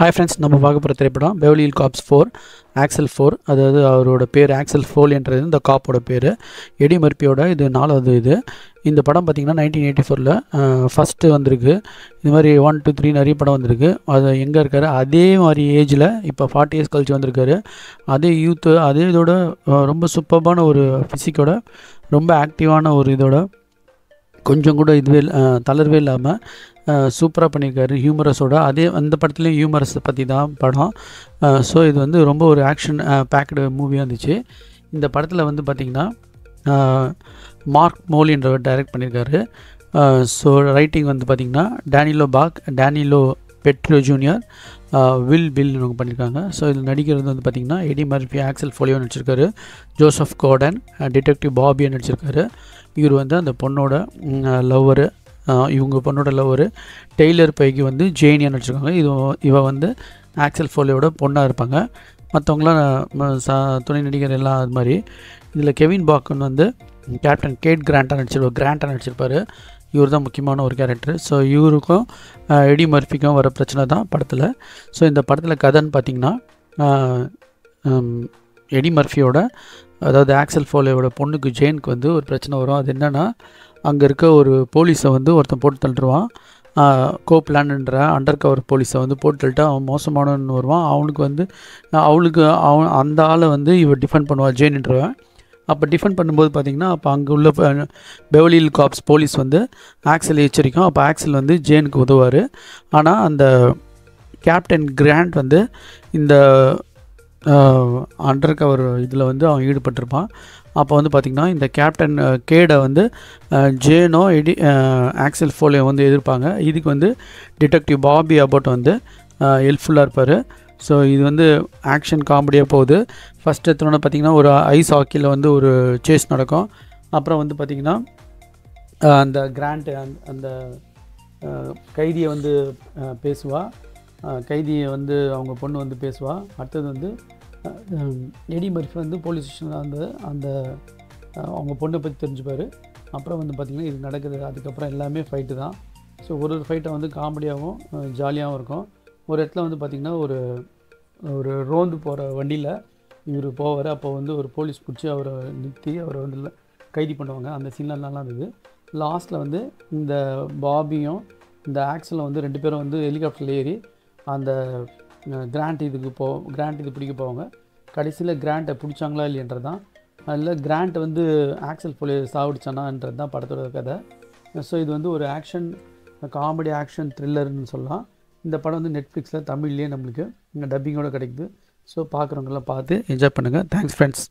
Hi friends, நம்ம பார்க்க போகிற திரைப்படம் பெவர்லி ஹில்ஸ் காப்ஸ் 4 ஆக்சல் 4. அதாவது அவரோட பேர் ஆக்சல் ஃபோலின்றது இந்த காப்போட பேர். எடி மர்பியோட இது 4வது இது. இந்த படம் பார்த்திங்கன்னா 1984 ஃபஸ்ட்டு வந்திருக்கு. இது மாதிரி 1, 2, 3 நிறைய படம் வந்திருக்கு. அது எங்கே இருக்கார், அதே மாதிரி ஏஜில் இப்போ 40 இயர்ஸ் கழிச்சு வந்திருக்காரு. அதே யூத்து, அதே இதோட ரொம்ப சூப்பர்பான ஒரு ஃபிசிக்கோட, ரொம்ப ஆக்டிவான ஒரு இதோட, கொஞ்சம் கூட இதுவே தளர்வே இல்லாமல் சூப்பராக பண்ணியிருக்காரு ஹியூமரஸோட. அதே அந்த படத்துலேயும் ஹியூமரஸ் பற்றி தான் படம். ஸோ இது வந்து ரொம்ப ஒரு ஆக்ஷன் பேக்டு மூவியாக இருந்துச்சு. இந்த படத்தில் வந்து பார்த்திங்கன்னா மார்க் மோலின்றவர் டைரக்ட் பண்ணியிருக்காரு. ஸோ ரைட்டிங் வந்து பார்த்திங்கன்னா டேனிலோ பெட்ரோ ஜூனியர், வில் இவங்க பண்ணியிருக்காங்க. ஸோ இதில் நடிக்கிறது வந்து பார்த்திங்கன்னா எடி மர்ஃபி, ஆக்சல் ஃபோலியோ நடிச்சிருக்காரு. ஜோசப் கோர்டன், டிடெக்டிவ் பாபியை நடிச்சிருக்காரு. இவர் வந்து அந்த பொண்ணோட லவ்வரு, இவங்க பொண்ணோட லவ்வரு. டெய்லர் பைக்கு வந்து ஜேனியாக நடிச்சிருக்காங்க. இவ வந்து ஆக்சல் ஃபோலியோட பொண்ணாக இருப்பாங்க. மற்றவங்களாம் துணை நடிகர் எல்லாம் அது மாதிரி. இதில் கெவின் பாக்கன் வந்து கேப்டன் கிராண்டாக நடிச்சிருப்பார். இவர் தான் முக்கியமான ஒரு கேரக்டர். ஸோ இவருக்கும் எடி மர்ஃபிக்கும் வர பிரச்சனை தான் படத்தில். ஸோ இந்த படத்தில் கதைன்னு பார்த்திங்கன்னா எடி மர்ஃபியோட, அதாவது ஆக்சல் ஃபோலியோட பொண்ணுக்கு ஜேனுக்கு வந்து ஒரு பிரச்சனை வரும். அது என்னென்னா, அங்கே இருக்க ஒரு போலீஸை வந்து ஒருத்தன் போட்டு தள்ளிடுவான். கோப்லான்ன்ற அண்டர் கவர் போலீஸை வந்து போட்டு தள்ளிட்டு அவன் மோசமானவன்னு வருவான். அவளுக்கு அந்த ஆளை வந்து இவர் டிஃபெண்ட் பண்ணுவாள், ஜேன்ன்றவன். அப்போ டிஃபெண்ட் பண்ணும்போது பார்த்திங்கன்னா, அப்போ அங்கே உள்ள பெவர்லி ஹில்ஸ் காப்ஸ் போலீஸ் வந்து ஆக்சல் எச்சரிக்கும். அப்போ ஆக்சல் வந்து ஜேனுக்கு உதவார். ஆனால் அந்த கேப்டன் கிராண்ட் வந்து இந்த அண்டர் கவர் இதில் வந்து அவன் ஈடுபட்டிருப்பான். அப்போ வந்து பார்த்திங்கன்னா இந்த கேப்டன் கேடை வந்து ஜேனோ ஆக்சல் ஃபோலியோ வந்து எதிர்ப்பாங்க. இதுக்கு வந்து டிடெக்டிவ் பாபி அபோட் வந்து ஹெல்ப்ஃபுல்லாக இருப்பார். ஸோ இது வந்து ஆக்ஷன் காமெடியாக போகுது. ஃபஸ்ட் எடுத்தோன்னே பார்த்திங்கன்னா ஒரு ஐஸ் ஹாக்கியில் வந்து ஒரு சேஸ் நடக்கும். அப்புறம் வந்து பார்த்திங்கன்னா அந்த கிராண்ட் அந்த கைதியை வந்து பேசுவாள். கைதியை வந்து அவங்க பொண்ணு வந்து பேசுவாள். அடுத்தது வந்து எடி மர்ஃபி வந்து போலீஸ் ஸ்டேஷனில் அந்த அவங்க பொண்ணை பற்றி தெரிஞ்சுப்பார். அப்புறம் வந்து பார்த்திங்கன்னா இது நடக்குது. அதுக்கப்புறம் எல்லாமே ஃபைட்டு தான். ஸோ ஒரு ஃபைட்டை வந்து காமெடியாகவும் ஜாலியாகவும் இருக்கும். ஒரு இடத்துல வந்து பார்த்திங்கன்னா ஒரு ரோந்து போகிற வண்டியில் இவர் போவார். அப்போ வந்து ஒரு போலீஸ் பிடிச்சி அவரை நிறுத்தி அவரை வந்து கைது பண்ணுவாங்க. அந்த சீன்லாம் நல்லா இருந்தது. லாஸ்ட்டில் வந்து இந்த பாபியும் இந்த ஆக்சலும் வந்து 2 பேரும் வந்து ஹெலிகாப்டரில் ஏறி அந்த கிராண்ட் இது பிடிக்க போவாங்க. கடைசியில் கிராண்ட்டை பிடிச்சாங்களா இல்லைன்றது தான், அதில் கிராண்ட் வந்து ஆக்சல் ஃபோலியோ சாவடிச்சானான்றது தான் படத்தோட கதை. ஸோ இது வந்து ஒரு காமெடி ஆக்ஷன் த்ரில்லர்னு சொல்லலாம். இந்த படம் வந்து நெட்ஃப்ளிக்ஸில் தமிழ்லேயே நம்மளுக்கு இங்கே டப்பிங்கோடு கிடைக்குது. ஸோ பார்க்குறவங்கெல்லாம் பார்த்து என்ஜாய் பண்ணுங்கள். Thanks friends.